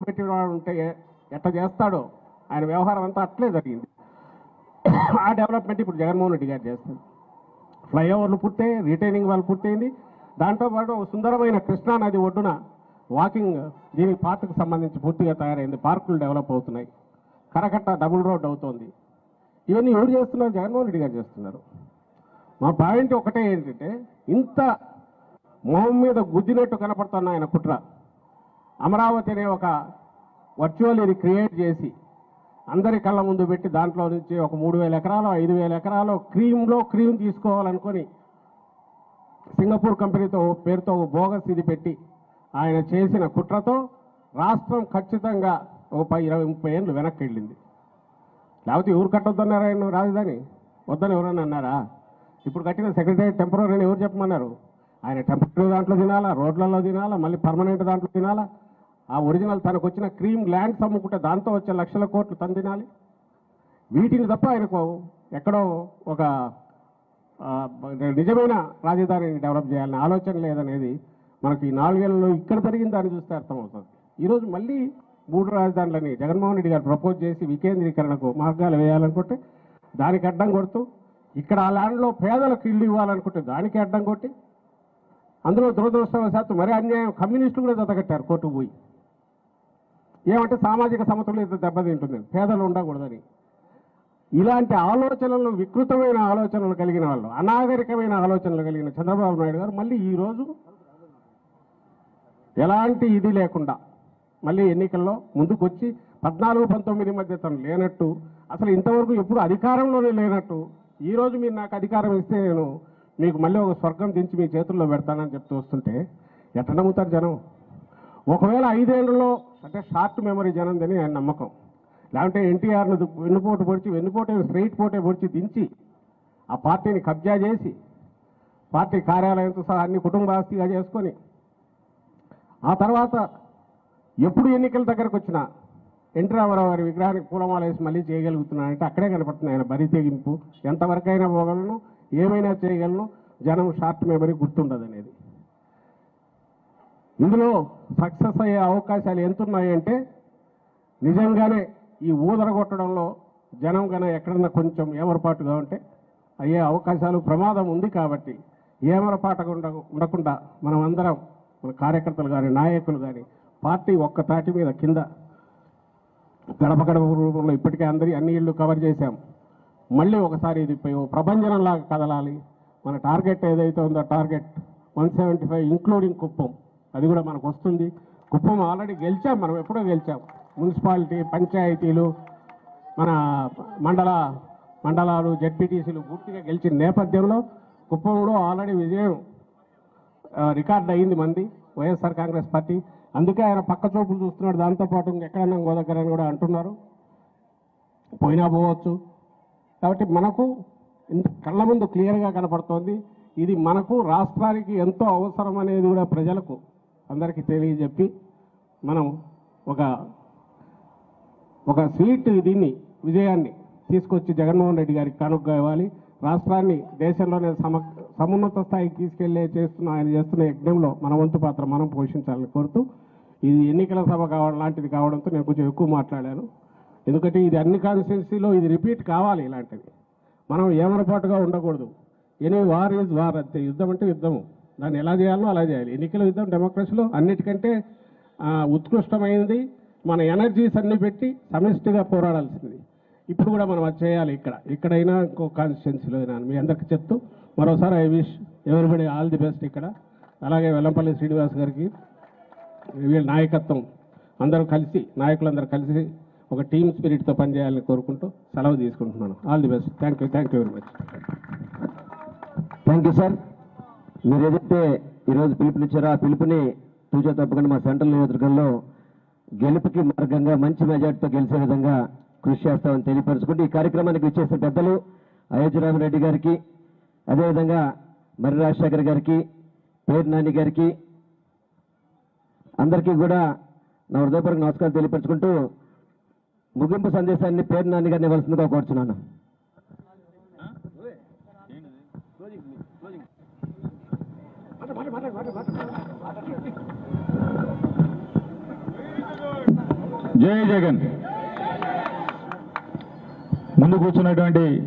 పెట్టినవాడు ఉంటే ఎట్లా చేస్తాడో ఆయన వ్యవహారం అంతా అట్లే జరిగింది. ఆ డెవలప్మెంట్ ఇప్పుడు జగన్మోహన్ రెడ్డి గారు చేస్తారు. ఫ్లైఓవర్లు పూర్తయి, రిటైనింగ్ వాళ్ళు పూర్తయింది. దాంతోపాటు సుందరమైన కృష్ణా నది ఒడ్డున వాకింగ్ దీనికి పార్కుకు సంబంధించి పూర్తిగా తయారైంది. పార్కులు డెవలప్ అవుతున్నాయి. కరకట్ట డబుల్ రోడ్ అవుతోంది. ఇవన్నీ ఎవరు చేస్తున్నారు? జగన్మోహన్ రెడ్డి గారు చేస్తున్నారు. మా పాయింట్ ఒకటే ఏంటంటే, ఇంత మొహం మీద గుద్దినట్టు కనపడుతున్న ఆయన కుట్ర, అమరావతి అనే ఒక వర్చువల్ ఇది క్రియేట్ చేసి అందరి కళ్ళ ముందు పెట్టి దాంట్లో నుంచి ఒక 3,000 ఎకరాలు 5,000 ఎకరాలు క్రీమ్ తీసుకోవాలనుకొని సింగపూర్ కంపెనీతో పేరుతో బోగస్ ఇది పెట్టి ఆయన చేసిన కుట్రతో రాష్ట్రం ఖచ్చితంగా ఒక 10-20-30 ఏళ్ళు వెనక్కి వెళ్ళింది. లేకపోతే ఎవరు కట్టొద్దన్నారు? ఆయన రాజధాని వద్దని ఎవరన్నా అన్నారా? ఇప్పుడు కట్టిన సెక్రటరీ టెంపరీ అని ఎవరు చెప్పమన్నారు? ఆయన టెంపరీ దాంట్లో తినాలా, రోడ్లలో తినాలా, మళ్ళీ పర్మనెంట్ దాంట్లో తినాలా? ఆ ఒరిజినల్ తనకు వచ్చిన క్రీమ్ ల్యాండ్స్ అమ్ముకుంటే దాంతో వచ్చే లక్షల కోట్లు తను తినాలి. వీటిని తప్ప ఆయనకు ఎక్కడో ఒక నిజమైన రాజధానిని డెవలప్ చేయాలనే ఆలోచన లేదనేది మనకి ఈ 4 ఏళ్లలో ఇక్కడ జరిగిన దాన్ని చూస్తే అర్థమవుతుంది. ఈరోజు మళ్ళీ 3 రాజధానులని జగన్మోహన్ రెడ్డి గారు ప్రపోజ్ చేసి వికేంద్రీకరణకు మార్గాలు వేయాలనుకుంటే దానికి అడ్డం కొడుతూ, ఇక్కడ ఆ ల్యాండ్లో పేదలకు ఇల్లు ఇవ్వాలనుకుంటే దానికి అడ్డం కొట్టి, అందులో దురదృష్టవశాత్తు మరీ అన్యాయం కమ్యూనిస్టులు కూడా జతకట్టారు కోర్టుకు పోయి. ఏమంటే సామాజిక సమతుల్యత దెబ్బతింటుంది, పేదలు ఉండకూడదని. ఇలాంటి ఆలోచనలు, వికృతమైన ఆలోచనలు కలిగిన వాళ్ళు, అనాగరికమైన ఆలోచనలు కలిగిన చంద్రబాబు నాయుడు గారు మళ్ళీ ఈరోజు ఎలాంటి ఇది లేకుండా మళ్ళీ ఎన్నికల్లో ముందుకు వచ్చి 14-19 మధ్య తను లేనట్టు, అసలు ఇంతవరకు ఎప్పుడు అధికారంలోనే లేనట్టు, ఈరోజు మీరు నాకు అధికారం ఇస్తే నేను మీకు మళ్ళీ ఒక స్వర్గం దించి మీ చేతుల్లో పెడతానని చెప్తూ వస్తుంటే ఎట్లా నమ్ముతారు జనం? ఒకవేళ 5 ఏళ్లలో అంటే షార్ట్ మెమరీ జనందని ఆయన నమ్మకం. లేకుంటే ఎన్టీఆర్ను వెన్నుపోటు స్ట్రైట్ పోటే పొడిచి దించి ఆ పార్టీని కబ్జా చేసి పార్టీ కార్యాలయంతో సహా అన్ని కుటుంబాస్తిగా చేసుకొని ఆ తర్వాత ఎప్పుడు ఎన్నికల దగ్గరకు వచ్చినా ఎన్టీ రామారావు గారి విగ్రహానికి పూలమాల వేసి మళ్ళీ చేయగలుగుతున్నానంటే అక్కడే కనపడుతుంది ఆయన బరి తెగింపు. ఎంతవరకైనా పోగలను, ఏమైనా చేయగలను, జనం షార్ట్ మెమరీ గుర్తుండదు అనేది. ఇందులో సక్సెస్ అయ్యే అవకాశాలు ఎంతున్నాయంటే నిజంగానే ఈ ఊదరగొట్టడంలో జనం కన్నా ఎక్కడన్నా కొంచెం ఏమరపాటుగా ఉంటే అయ్యే అవకాశాలు ప్రమాదం ఉంది. కాబట్టి ఏమరపాటుగా ఉండకుండా మనం అందరం, మన కార్యకర్తలు కానీ నాయకులు కానీ పార్టీ ఒక్క తాటి మీద కింద గడప గడప రూపంలో ఇప్పటికే అన్ని ఇళ్ళు కవర్ చేశాం. మళ్ళీ ఒకసారి ఇది ప్రభంజనంలాగా కదలాలి. మన టార్గెట్ ఏదైతే ఉందో టార్గెట్ 175 ఇంక్లూడింగ్ కుప్పం, అది కూడా మనకు వస్తుంది. కుప్పం ఆల్రెడీ గెలిచాం, మనం ఎప్పుడో గెలిచాం. మున్సిపాలిటీ, పంచాయతీలు, మన మండలాలు, జెడ్పీటీసీలు పూర్తిగా గెలిచిన నేపథ్యంలో కుప్పంలో ఆల్రెడీ విజయం రికార్డ్ అయ్యింది మంది వైఎస్ఆర్ కాంగ్రెస్ పార్టీ. అందుకే ఆయన పక్క చూపులు చూస్తున్నాడు. దాంతోపాటు ఎక్కడన్నా ఇంకో దగ్గర అని కూడా అంటున్నారు, పోయినా పోవచ్చు. కాబట్టి మనకు కళ్ళ ముందు క్లియర్గా కనపడుతోంది. ఇది మనకు రాష్ట్రానికి ఎంతో అవసరం అనేది కూడా ప్రజలకు అందరికీ తెలియజెప్పి మనం ఒక స్వీట్ దీన్ని విజయాన్ని తీసుకొచ్చి జగన్మోహన్ రెడ్డి గారికి కానుకగా ఇవ్వాలి. రాష్ట్రాన్ని దేశంలోనే సమున్నత స్థాయికి తీసుకెళ్లే ఆయన చేస్తున్న యజ్ఞంలో మన వంతు పాత్ర మనం పోషించాలని కోరుతూ, ఇది ఎన్నికల సభ లాంటిది కావడంతో నేను కొంచెం ఎక్కువ మాట్లాడాను. ఎందుకంటే ఇది అన్ని కాన్స్టిట్యున్సీలో ఇది రిపీట్ కావాలి. ఇలాంటిది మనం ఏమరపాటుగా ఉండకూడదు. ఎనీ వార్ ఈజ్ వార్, అంతే. యుద్ధం అంటే యుద్ధము, దాన్ని ఎలా చేయాలో అలా చేయాలి. ఎన్నికల యుద్ధం డెమోక్రసీలో అన్నిటికంటే ఉత్కృష్టమైనది. మన ఎనర్జీస్ అన్ని పెట్టి సమిష్టిగా పోరాడాల్సింది. ఇప్పుడు కూడా మనం అది చేయాలి. ఇక్కడైనా ఇంకో కాన్స్టిట్యున్సీలో అయినా. మీ అందరికీ చెప్తూ మరోసారి I wish everybody all the best. ఇక్కడ అలాగే వెల్లంపల్లి శ్రీనివాస్ గారికి, వీళ్ళ నాయకత్వం అందరూ కలిసి, నాయకులందరూ కలిసి ఒక టీమ్ స్పిరిట్తో పనిచేయాలని కోరుకుంటూ సెలవు తీసుకుంటున్నాను. All the best. Thank you very much. Thank you sir. మీరు ఏదైతే ఈరోజు పిలుపునిచ్చారో ఆ పిలుపుని తూచా తప్పకుండా మా సెంట్రల్ నియోజకవర్గంలో గెలుపుకి మార్గంగా మంచి మెజార్టీతో గెలిచే విధంగా కృషి చేస్తామని తెలియపరుచుకుంటూ ఈ కార్యక్రమానికి విచ్చేసిన పెద్దలు అయోధ్యరామరెడ్డి గారికి, అదేవిధంగా మర్రి రాజశేఖర్ గారికి, పేరు నాని గారికి అందరికీ కూడా నా హృదయపూర్వక నమస్కారం తెలియపరుచుకుంటూ ముగింపు సందేశాన్ని పేరు నాని గారిని ఇవ్వాల్సిందిగా కోరుచున్నాను. జై జగన్. ముందు కూర్చున్నటువంటి